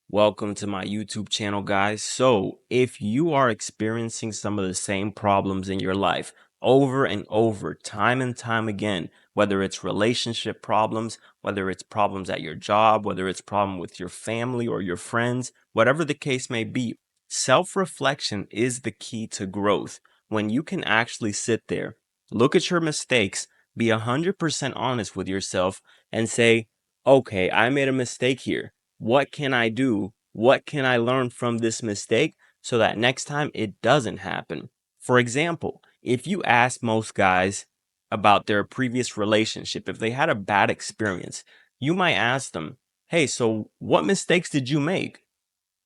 Welcome to my YouTube channel, guys. So, if you are experiencing some of the same problems in your life over and over, time and time again, whether it's relationship problems, whether it's problems at your job, whether it's problem with your family or your friends, whatever the case may be, self-reflection is the key to growth. When you can actually sit there, look at your mistakes, be 100% honest with yourself and say, okay, I made a mistake here. What can I do? What can I learn from this mistake so that next time it doesn't happen? For example, if you ask most guys about their previous relationship, if they had a bad experience, you might ask them, hey, so what mistakes did you make?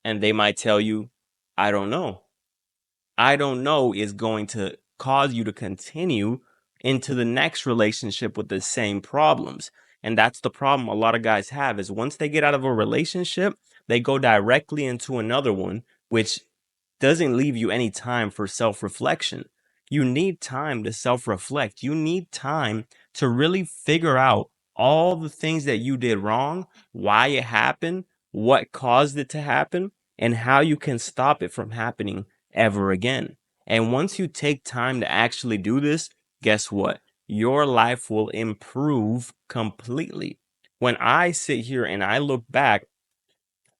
And they might tell you, I don't know. I don't know is going to cause you to continue into the next relationship with the same problems. And that's the problem a lot of guys have is once they get out of a relationship, they go directly into another one, which doesn't leave you any time for self-reflection. You need time to self-reflect. You need time to really figure out all the things that you did wrong, why it happened, what caused it to happen, and how you can stop it from happening ever again. And once you take time to actually do this, guess what? Your life will improve completely. When I sit here and I look back,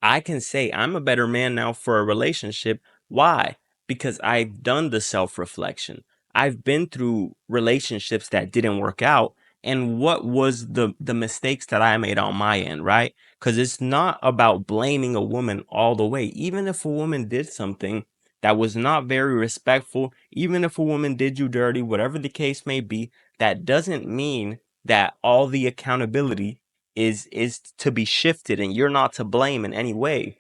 I can say I'm a better man now for a relationship. Why? Because I've done the self-reflection. I've been through relationships that didn't work out. And what was the mistakes that I made on my end, right? Because it's not about blaming a woman all the way. Even if a woman did something that was not very respectful, even if a woman did you dirty, whatever the case may be, that doesn't mean that all the accountability is to be shifted and you're not to blame in any way.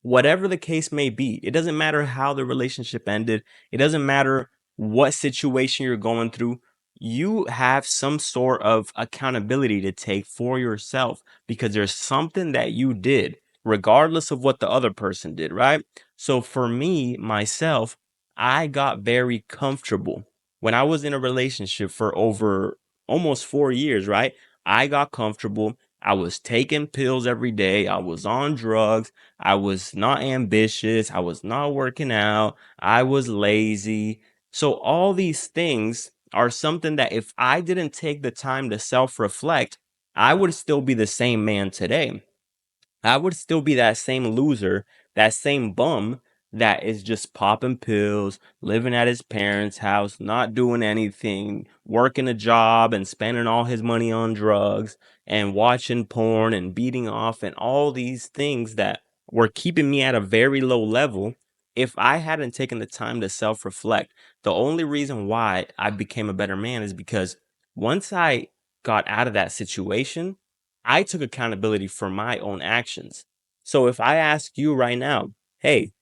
Whatever the case may be, it doesn't matter how the relationship ended, it doesn't matter what situation you're going through. You have some sort of accountability to take for yourself because there's something that you did regardless of what the other person did, right? So for me myself, I got very comfortable when I was in a relationship for over almost 4 years, right? I got comfortable. I was taking pills every day. I was on drugs. I was not ambitious. I was not working out. I was lazy. So all these things are something that if I didn't take the time to self-reflect, I would still be the same man today. I would still be that same loser, that same bum that is just popping pills, living at his parents' house, not doing anything, working a job and spending all his money on drugs and watching porn and beating off and all these things that were keeping me at a very low level. If I hadn't taken the time to self-reflect, the only reason why I became a better man is because once I got out of that situation, I took accountability for my own actions. So if I ask you right now, hey,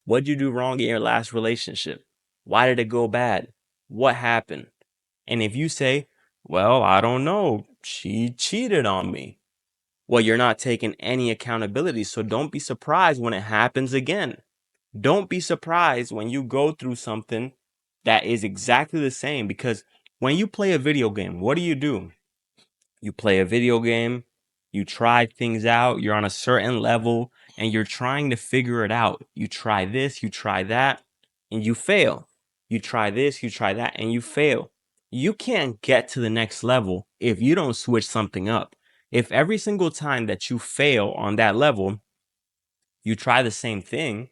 what'd you do wrong in your last relationship? Why did it go bad? What happened? And if you say, well, I don't know, she cheated on me. Well, you're not taking any accountability. So don't be surprised when it happens again. Don't be surprised when you go through something that is exactly the same because when you play a video game, what do? You play a video game, you try things out, you're on a certain level, and you're trying to figure it out. You try this, you try that, and you fail. You try this, you try that, and you fail. You can't get to the next level if you don't switch something up. If every single time that you fail on that level, you try the same thing,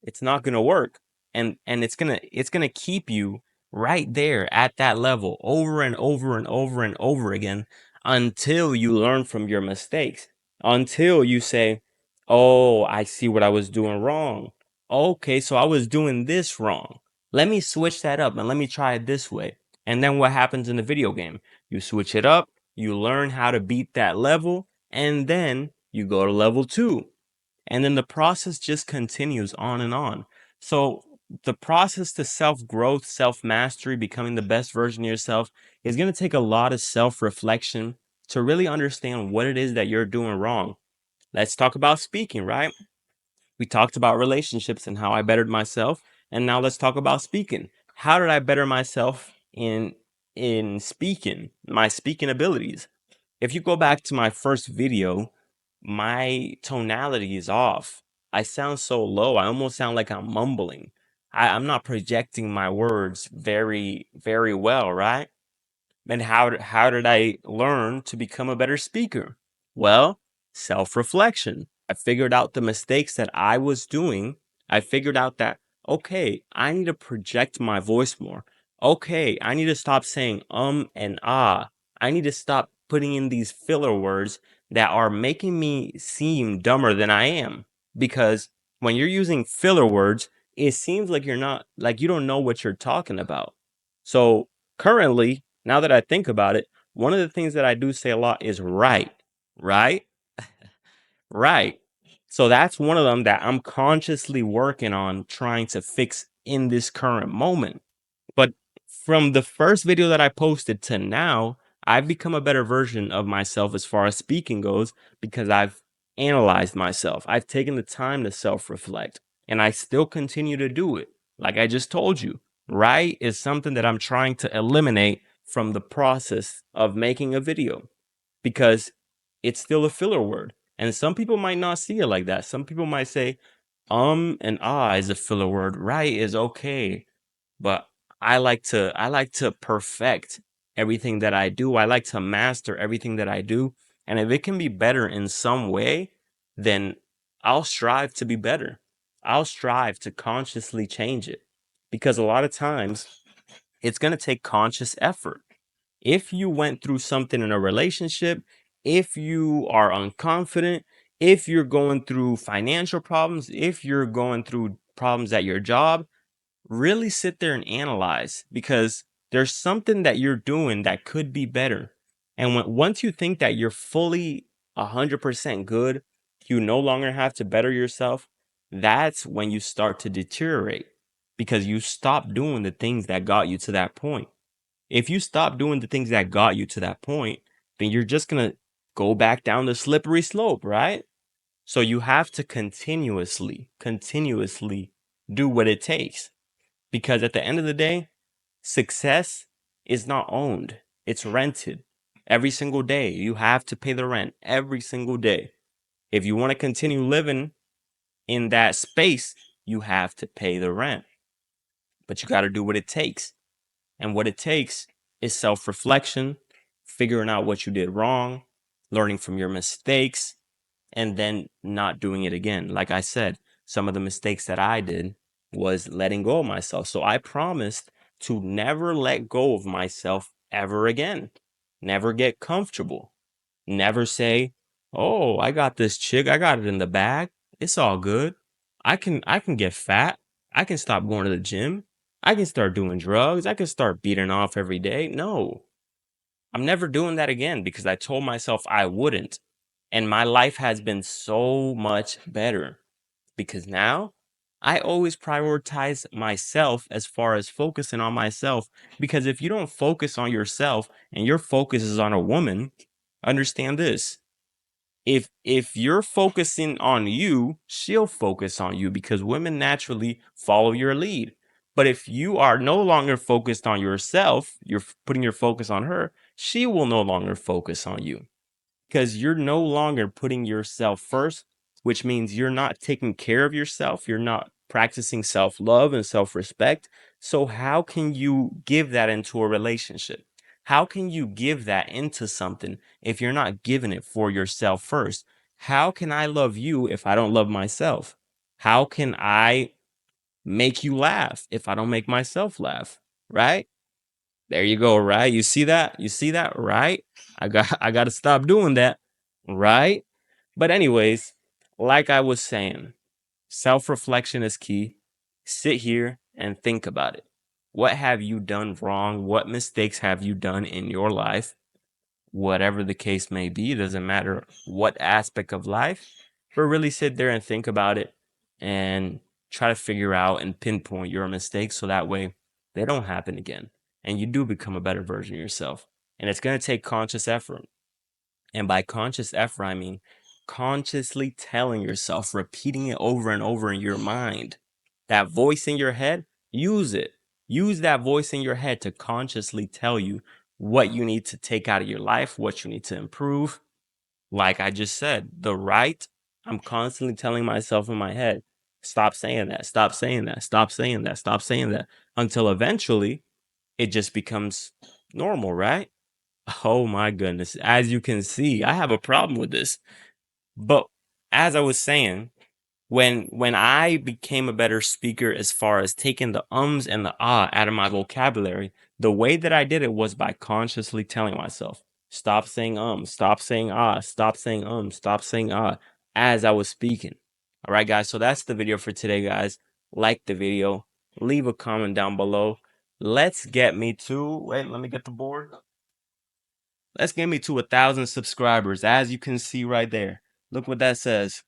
it's not going to work. And it's going to keep you right there at that level over and over and over and over again until you learn from your mistakes. Until you say, "Oh, I see what I was doing wrong. Okay, so I was doing this wrong. Let me switch that up and let me try it this way." And then what happens in the video game? You switch it up, you learn how to beat that level, and then you go to level 2. And then the process just continues on and on. So the process to self-growth, self-mastery, becoming the best version of yourself is going to take a lot of self-reflection to really understand what it is that you're doing wrong. Let's talk about speaking, right? We talked about relationships and how I bettered myself, and now let's talk about speaking. How did I better myself in speaking, my speaking abilities? If you go back to my first video, my tonality is off. I sound so low. I almost sound like I'm mumbling. I'm not projecting my words very, very well, right? And how did I learn to become a better speaker? Well, self-reflection. I figured out the mistakes that I was doing. I figured out that, okay, I need to project my voice more. Okay, I need to stop saying and ah. I need to stop putting in these filler words that are making me seem dumber than I am. Because when you're using filler words, it seems like you're not, like you don't know what you're talking about. So currently, now that I think about it, one of the things that I do say a lot is right, right, right. So that's one of them that I'm consciously working on trying to fix in this current moment. But from the first video that I posted to now, I've become a better version of myself as far as speaking goes because I've analyzed myself. I've taken the time to self reflect and I still continue to do it. Like I just told you, right is something that I'm trying to eliminate from the process of making a video because it's still a filler word. And some people might not see it like that. Some people might say, and ah is a filler word. Right is okay. But I like to perfect everything that I do. I like to master everything that I do. And if it can be better in some way, then I'll strive to be better. I'll strive to consciously change it. Because a lot of times it's going to take conscious effort. If you went through something in a relationship, if you are unconfident, if you're going through financial problems, if you're going through problems at your job, really sit there and analyze because there's something that you're doing that could be better. And once you think that you're fully 100% good, you no longer have to better yourself. That's when you start to deteriorate because you stop doing the things that got you to that point. If you stop doing the things that got you to that point, then you're just going to go back down the slippery slope, right? So you have to continuously do what it takes because at the end of the day, success is not owned, it's rented. Every single day, you have to pay the rent every single day. If you want to continue living in that space, you have to pay the rent. But you got to do what it takes. And what it takes is self reflection, figuring out what you did wrong, learning from your mistakes, and then not doing it again. Like I said, some of the mistakes that I did was letting go of myself. So I promised to never let go of myself ever again. Never get comfortable. Never say, "Oh, I got this chick. I got it in the bag. It's all good. I can get fat. I can stop going to the gym. I can start doing drugs. I can start beating off every day." No. I'm never doing that again because I told myself I wouldn't. And my life has been so much better because now I always prioritize myself as far as focusing on myself. Because if you don't focus on yourself and your focus is on a woman, understand this. If you're focusing on you, she'll focus on you because women naturally follow your lead. But if you are no longer focused on yourself, you're putting your focus on her, she will no longer focus on you because you're no longer putting yourself first, which means you're not taking care of yourself. You're not practicing self love and self respect. So, how can you give that into a relationship? How can you give that into something if you're not giving it for yourself first? How can I love you if I don't love myself? How can I make you laugh if I don't make myself laugh? Right? There you go, right? You see that? You see that, right? I got to stop doing that, right? But anyways, like I was saying, self-reflection is key. Sit here and think about it. What have you done wrong? What mistakes have you done in your life? Whatever the case may be, it doesn't matter what aspect of life, but really sit there and think about it and try to figure out and pinpoint your mistakes so that way they don't happen again and you do become a better version of yourself. And it's going to take conscious effort. And by conscious effort, I mean consciously telling yourself, repeating it over and over in your mind. That voice in your head, use it. Use that voice in your head to consciously tell you what you need to take out of your life, what you need to improve. Like I just said, the right, I'm constantly telling myself in my head, stop saying that, stop saying that, stop saying that, stop saying that, until eventually it just becomes normal, right? Oh my goodness. As you can see, I have a problem with this. But as I was saying, when I became a better speaker as far as taking the ums and the out of my vocabulary, the way that I did it was by consciously telling myself, stop saying stop saying stop saying stop saying as I was speaking. All right, guys. So that's the video for today, guys. Like the video, leave a comment down below. Let's get me to, wait, let me get the board. Let's get me to 1,000 subscribers. As you can see right there. Look what that says.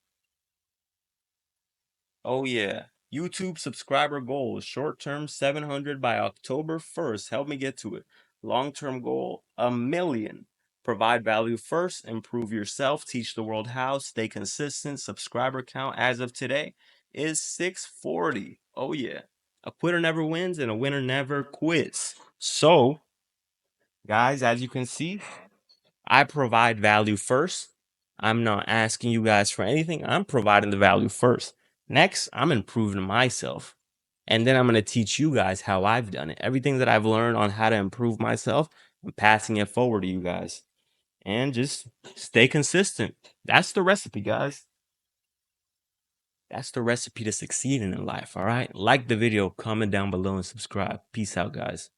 Oh yeah. YouTube subscriber goal. Short term 700 by October 1st. Help me get to it. Long term goal 1,000,000. Provide value first. Improve yourself. Teach the world how. Stay consistent. Subscriber count as of today is 640. Oh yeah. A quitter never wins and a winner never quits. So, guys, as you can see, I provide value first. I'm not asking you guys for anything. I'm providing the value first. Next, I'm improving myself. And then I'm going to teach you guys how I've done it. Everything that I've learned on how to improve myself, I'm passing it forward to you guys. And just stay consistent. That's the recipe, guys. That's the recipe to succeeding in life, all right? Like the video, comment down below, and subscribe. Peace out, guys.